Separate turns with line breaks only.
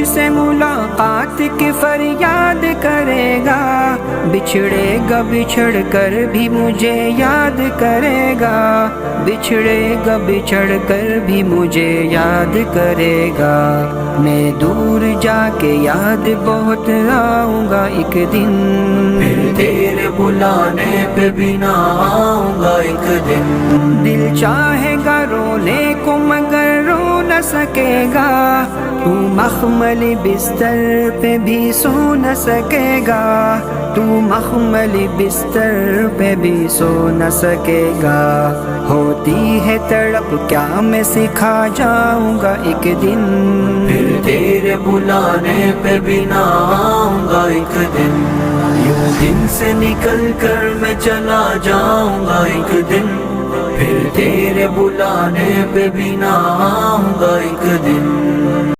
से मुलाकात की फरियाद करेगा, बिछड़ेगा बिछड़ कर भी मुझे याद करेगा, बिछड़ेगा बिछड़ कर भी मुझे याद करेगा। मैं दूर जाके याद बहुत आऊँगा एक दिन,
फिर तेरे बुलाने पे भी ना आऊँगा एक दिन।
दिल चाहेगा रोने को मगर रो न सकेगा, तू मखमली बिस्तर पे भी सो न सकेगा, तू मखमली बिस्तर पे भी सो न सकेगा। होती है तड़प क्या मैं सिखा जाऊंगा एक दिन,
फिर तेरे बुलाने पे भी ना आऊँगा एक दिन। यूं दिन से निकल कर मैं चला जाऊँगा एक दिन, फिर तेरे बुलाने पे भी ना आऊँगा एक दिन।